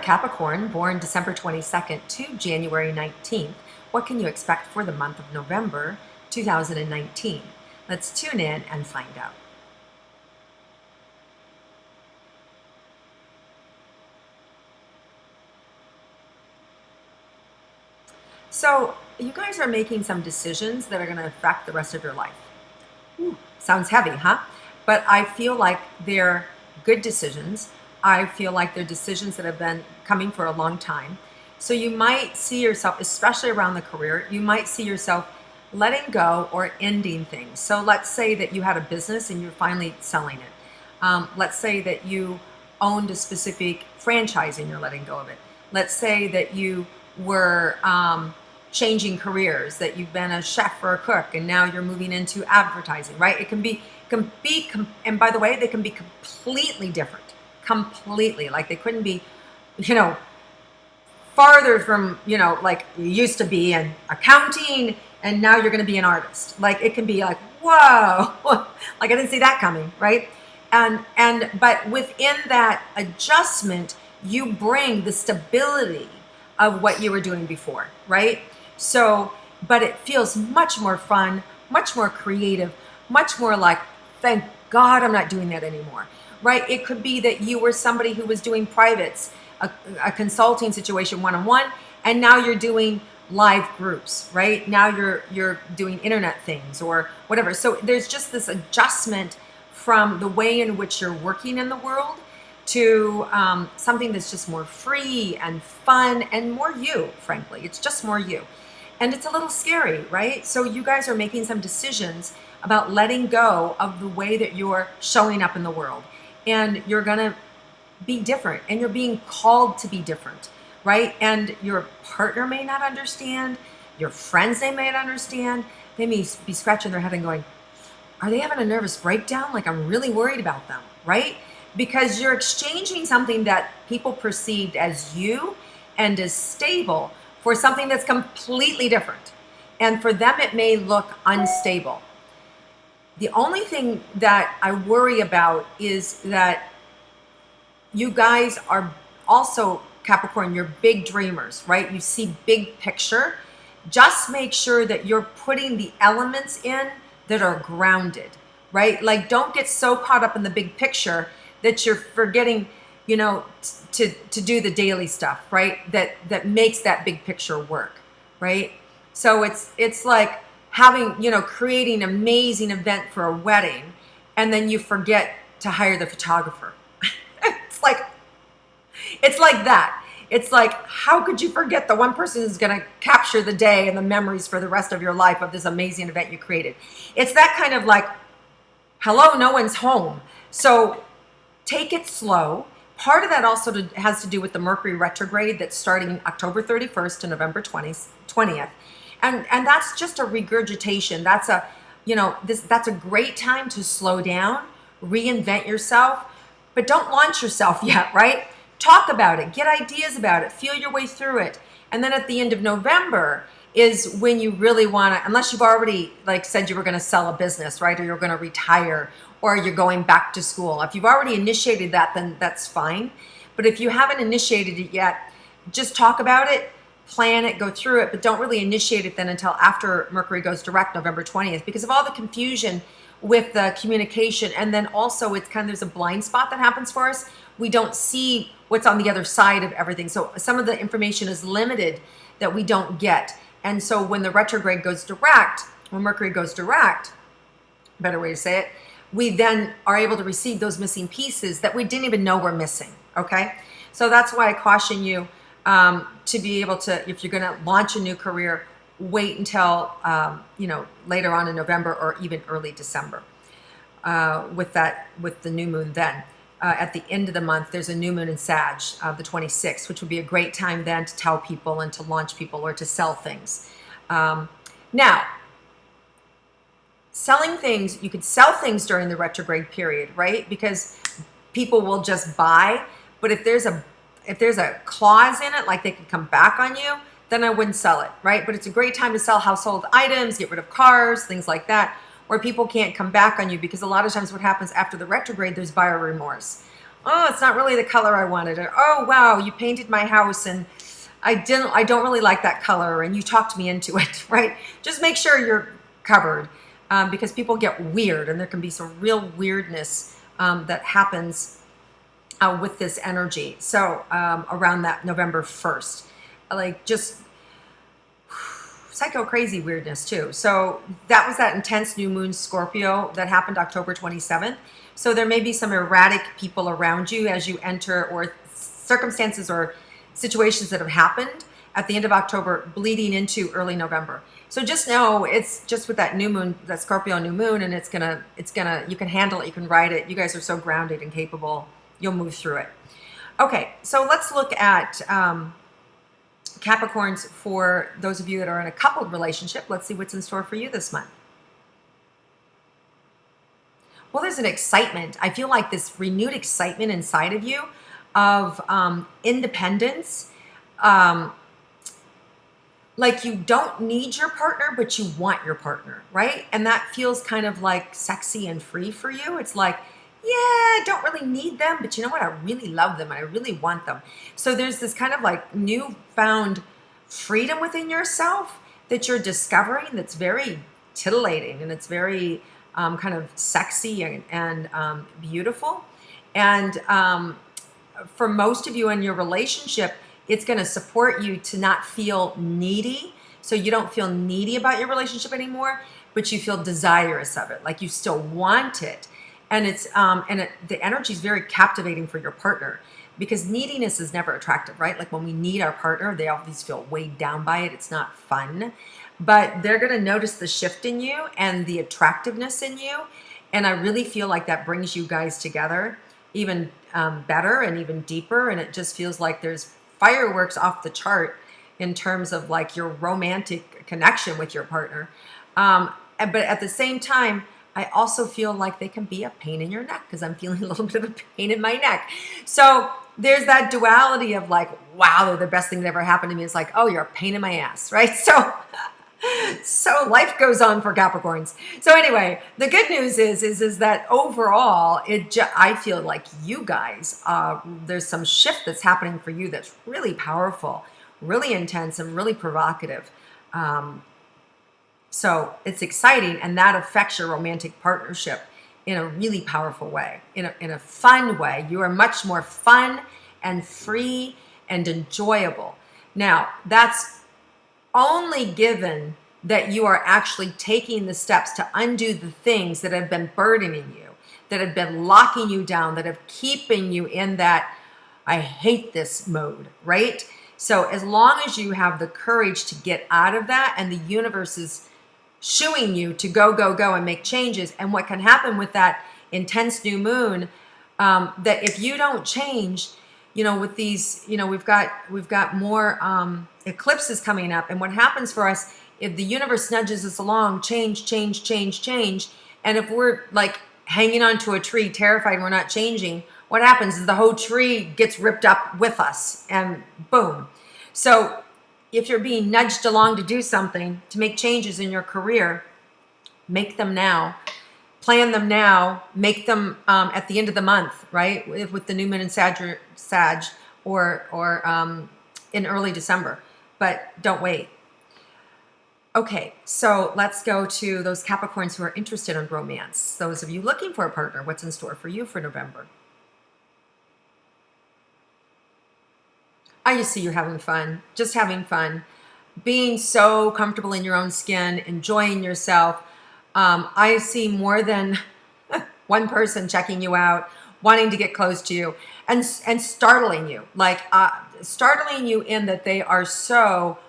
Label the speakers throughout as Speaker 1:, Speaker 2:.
Speaker 1: Capricorn, born December 22nd to January 19th, what can you expect for the month of November 2019? Let's tune in and find out. So you guys are making some decisions that are going to affect the rest of your life. Ooh, sounds heavy, huh? But I feel like they're good decisions. I feel like they're decisions that have been coming for a long time. So you might see yourself, especially around the career, you might see yourself letting go or ending things. So let's say that you had a business and you're finally selling it. Let's say that you owned a specific franchise and you're letting go of it. Let's say that you were changing careers, that you've been a chef or a cook and now you're moving into advertising, right? It can be, and by the way, they can be completely different, completely. Like they couldn't be, farther from, like you used to be in accounting and now you're going to be an artist. Like it can be like, whoa, like I didn't see that coming, right? But within that adjustment, you bring the stability of what you were doing before, right? So, but it feels much more fun, much more creative, much more like, thank God I'm not doing that anymore, right? It could be that you were somebody who was doing privates, a consulting situation one-on-one, and now you're doing live groups, right? Now you're doing internet things or whatever. So there's just this adjustment from the way in which you're working in the world to something that's just more free and fun and more you, frankly. It's just more you. And it's a little scary, right? So you guys are making some decisions about letting go of the way that you're showing up in the world. And you're gonna be different and you're being called to be different, right? And your partner may not understand, your friends, they may not understand. They may be scratching their head and going, are they having a nervous breakdown? Like I'm really worried about them, right? Because you're exchanging something that people perceived as you and as stable for something that's completely different. And for them, it may look unstable. The only thing that I worry about is that you guys are also, Capricorn, you're big dreamers, right? You see big picture. Just make sure that you're putting the elements in that are grounded, right? Like don't get so caught up in the big picture that you're forgetting, to do the daily stuff, right? That makes that big picture work, right? So it's like having, creating an amazing event for a wedding and then you forget to hire the photographer. It's like that. It's like, how could you forget the one person who's going to capture the day and the memories for the rest of your life of this amazing event you created? It's that kind of like, hello, no one's home. So take it slow. Part of that also has to do with the Mercury Retrograde that's starting October 31st to November 20th. And that's just a regurgitation. That's a great time to slow down, reinvent yourself, but don't launch yourself yet, right? Talk about it, get ideas about it, feel your way through it. And then at the end of November is when you really want to, unless you've already said you were going to sell a business, right? Or you're going to retire or you're going back to school. If you've already initiated that, then that's fine. But if you haven't initiated it yet, just talk about it, plan it, go through it, but don't really initiate it then until after Mercury goes direct November 20th because of all the confusion with the communication. And then also it's there's a blind spot that happens for us. We don't see what's on the other side of everything. So some of the information is limited that we don't get. And so when the retrograde goes direct, when Mercury goes direct, better way to say it, we then are able to receive those missing pieces that we didn't even know were missing, okay? So that's why I caution you to be able to, if you're gonna launch a new career, wait until, later on in November or even early December with the new moon then. At the end of the month, there's a new moon in Sag, the 26th, which would be a great time then to tell people and to launch people or to sell things. Now, selling things, you could sell things during the retrograde period, right? Because people will just buy. But if there's a clause in it, like they could come back on you, then I wouldn't sell it, right? But it's a great time to sell household items, get rid of cars, things like that, where people can't come back on you because a lot of times what happens after the retrograde, there's buyer remorse. oh, it's not really the color I wanted, or oh wow, you painted my house and I don't really like that color and you talked me into it, right? Just make sure you're covered, because people get weird and there can be some real weirdness that happens with this energy. So around that November 1st, like just psycho crazy weirdness too. So that was that intense new moon Scorpio that happened October 27th. So there may be some erratic people around you as you enter, or circumstances or situations that have happened at the end of October bleeding into early November. So just know it's just with that new moon, that Scorpio new moon, and you can handle it, you can ride it. You guys are so grounded and capable, you'll move through it. Okay, so let's look at Capricorns, for those of you that are in a coupled relationship. Let's see what's in store for you this month. Well, there's an excitement. I feel like this renewed excitement inside of you of independence. Like you don't need your partner, but you want your partner, right? And that feels kind of like sexy and free for you. It's like, yeah, I don't really need them, but you know what? I really love them and I really want them. So there's this kind of like newfound freedom within yourself that you're discovering that's very titillating, and it's very kind of sexy and beautiful. And for most of you in your relationship, it's going to support you to not feel needy. So you don't feel needy about your relationship anymore, but you feel desirous of it. Like you still want it. And the energy is very captivating for your partner, because neediness is never attractive, right? Like when we need our partner, they always feel weighed down by it. It's not fun, but they're going to notice the shift in you and the attractiveness in you. And I really feel like that brings you guys together even better and even deeper. And it just feels like there's fireworks off the chart in terms of like your romantic connection with your partner. But at the same time, I also feel like they can be a pain in your neck, because I'm feeling a little bit of a pain in my neck. So there's that duality of like, wow, they're the best thing that ever happened to me. It's like, oh, you're a pain in my ass, right? So life goes on for Capricorns. So anyway, the good news is that overall, I feel like you guys, there's some shift that's happening for you that's really powerful, really intense, and really provocative. So it's exciting, and that affects your romantic partnership in a really powerful way, in a fun way. You are much more fun and free and enjoyable. Now, that's only given that you are actually taking the steps to undo the things that have been burdening you, that have been locking you down, that have keeping you in that I hate this mode, right? So as long as you have the courage to get out of that, and the universe is shooing you to go, go, go and make changes. And what can happen with that intense new moon, that if you don't change, with these, we've got more eclipses coming up. And what happens for us, if the universe nudges us along, change, change, change, change. And if we're like hanging onto a tree, terrified and we're not changing, what happens is the whole tree gets ripped up with us, and boom. So if you're being nudged along to do something, to make changes in your career, make them now, plan them now, make them at the end of the month, right? With the new moon in Sag, or in early December, but don't wait. Okay, so let's go to those Capricorns who are interested in romance. Those of you looking for a partner, what's in store for you for November? I just see you having fun, just having fun, being so comfortable in your own skin, enjoying yourself. I see more than one person checking you out, wanting to get close to you, and startling you, like startling you in that they are so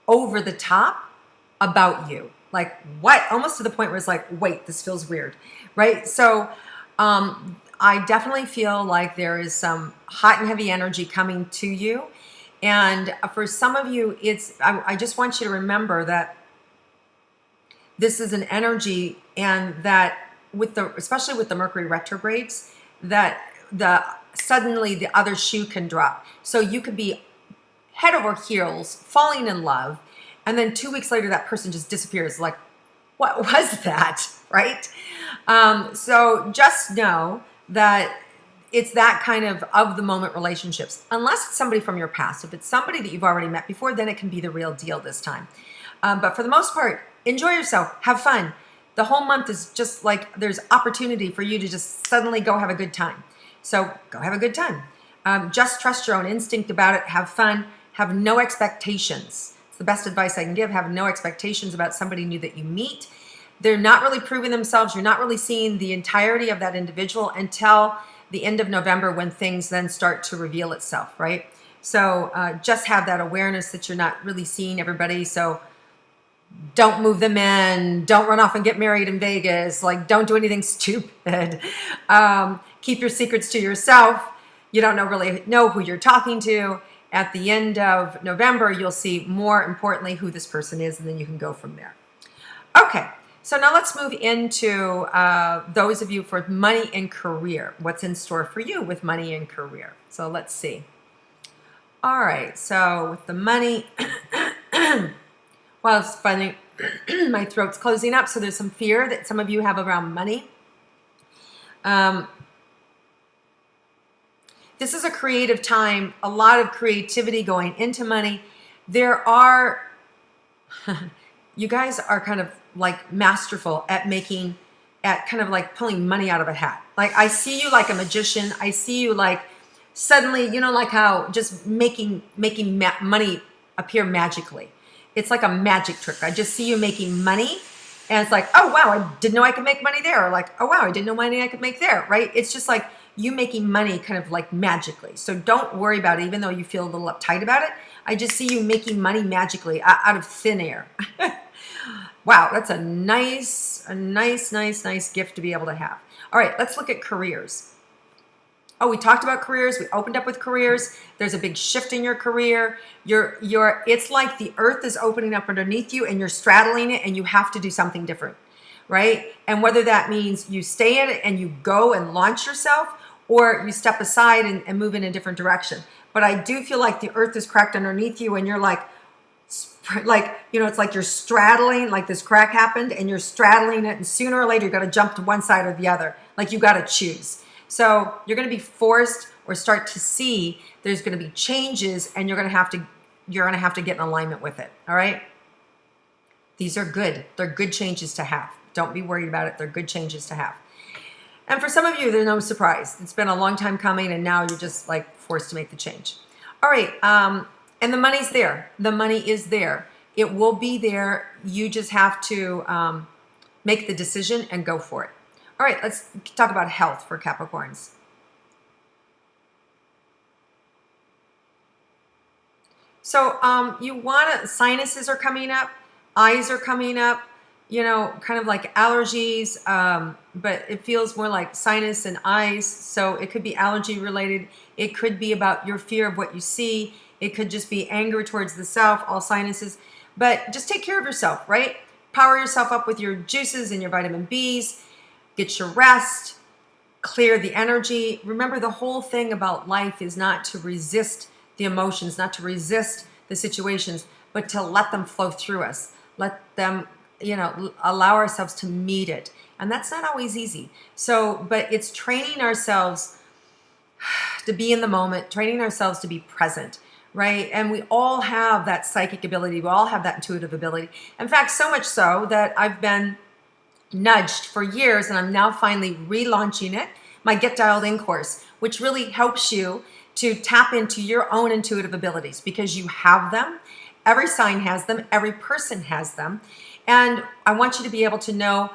Speaker 1: over the top about you. Like what? Almost to the point where it's like, wait, this feels weird, right? So I definitely feel like there is some hot and heavy energy coming to you. And for some of you, I just want you to remember that this is an energy, and that especially with the Mercury retrogrades, that suddenly the other shoe can drop. So you could be head over heels, falling in love, and then 2 weeks later, that person just disappears. Like, what was that, right? So just know that it's that kind of the moment relationships, unless it's somebody from your past. If it's somebody that you've already met before, then it can be the real deal this time. But for the most part, enjoy yourself, have fun. The whole month is just like there's opportunity for you to just suddenly go have a good time. So go have a good time. Just trust your own instinct about it. Have fun. Have no expectations. It's the best advice I can give. Have no expectations about somebody new that you meet. They're not really proving themselves. You're not really seeing the entirety of that individual until the end of November, when things then start to reveal itself, right? So just have that awareness that you're not really seeing everybody. So don't move them in. Don't run off and get married in Vegas. Like, don't do anything stupid. Keep your secrets to yourself. You don't really know who you're talking to. At the end of November, you'll see more importantly who this person is, and then you can go from there. Okay, so now let's move into those of you for money and career. What's in store for you with money and career? So let's see. All right, so with the money, well, it's funny, my throat's closing up, so there's some fear that some of you have around money. This is a creative time, a lot of creativity going into money. There are, you guys are kind of like masterful at kind of like pulling money out of a hat. Like, I see you like a magician. I see you like suddenly, you know, like how just making money appear magically. It's like a magic trick. I just see you making money, and it's like, oh wow, I didn't know I could make money there. Or like, oh wow, I didn't know money I could make there, right? It's just like you making money kind of like magically. So don't worry about it, even though you feel a little uptight about it. I just see you making money magically out of thin air. Wow, that's a nice gift to be able to have. All right, let's look at careers. Oh, we talked about careers. We opened up with careers. There's a big shift in your career. It's like the earth is opening up underneath you and you're straddling it, and you have to do something different, right? And whether that means you stay in it and you go and launch yourself, or you step aside and move in a different direction. But I do feel like the earth is cracked underneath you, and you're like, you know, it's like you're straddling, like this crack happened and you're straddling it, and sooner or later you're going to jump to one side or the other. Like, you got to choose. So you're going to be forced, or start to see there's going to be changes, and you're going to have to get in alignment with it. All right. These are good. They're good changes to have. Don't be worried about it. They're good changes to have. And for some of you, there's no surprise. It's been a long time coming, and now you're just like forced to make the change. All right. And the money's there. The money is there. It will be there. You just have to make the decision and go for it. All right, let's talk about health for Capricorns. So you want to, sinuses are coming up, eyes are coming up, you know, kind of like allergies, but it feels more like sinus and eyes. So it could be allergy related. It could be about your fear of what you see. It could just be anger towards the self, all sinuses. But just take care of yourself, right? Power yourself up with your juices and your vitamin Bs. Get your rest, clear the energy. Remember, the whole thing about life is not to resist the emotions, not to resist the situations, but to let them flow through us. Let them, you know, allow ourselves to meet it. And that's not always easy. So, but it's training ourselves to be in the moment, training ourselves to be present, right? And we all have that psychic ability. We all have that intuitive ability. In fact, so much so that I've been nudged for years, and I'm now finally relaunching it, my Get Dialed In course, which really helps you to tap into your own intuitive abilities, because you have them. Every sign has them. Every person has them. And I want you to be able to know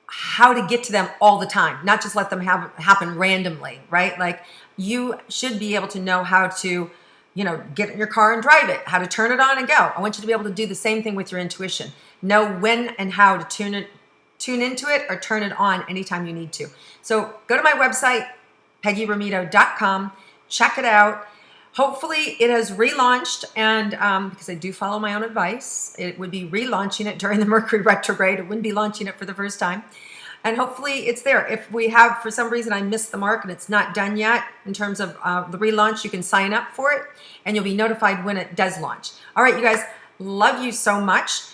Speaker 1: how to get to them all the time, not just let them happen randomly, right? Like, you should be able to know how to, you know, get in your car and drive it, how to turn it on and go. I want you to be able to do the same thing with your intuition. Know when and how to tune into it or turn it on anytime you need to. So go to my website, PeggyRometo.com. Check it out. Hopefully it has relaunched, and because I do follow my own advice, it would be relaunching it during the Mercury Retrograde. It wouldn't be launching it for the first time. And hopefully it's there. If we have, for some reason, I missed the mark and it's not done yet in terms of the relaunch, you can sign up for it and you'll be notified when it does launch. All right, you guys, love you so much.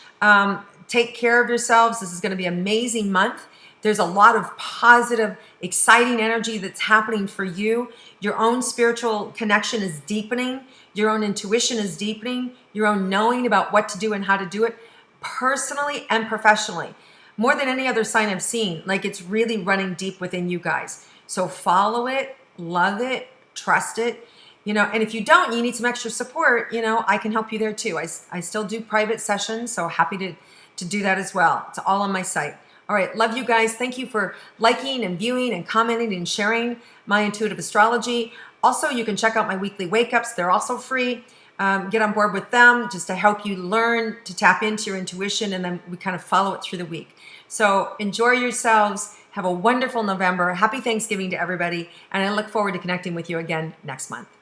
Speaker 1: Take care of yourselves. This is going to be an amazing month. There's a lot of positive, exciting energy that's happening for you. Your own spiritual connection is deepening. Your own intuition is deepening. Your own knowing about what to do and how to do it personally and professionally. More than any other sign I've seen, like it's really running deep within you guys. So follow it, love it, trust it. And if you don't, you need some extra support, I can help you there too. I still do private sessions, so happy to do that as well. It's all on my site. All right, love you guys. Thank you for liking and viewing and commenting and sharing my intuitive astrology. Also, you can check out my weekly wake-ups. They're also free. Get on board with them just to help you learn to tap into your intuition, and then we kind of follow it through the week. So enjoy yourselves. Have a wonderful November. Happy Thanksgiving to everybody, and I look forward to connecting with you again next month.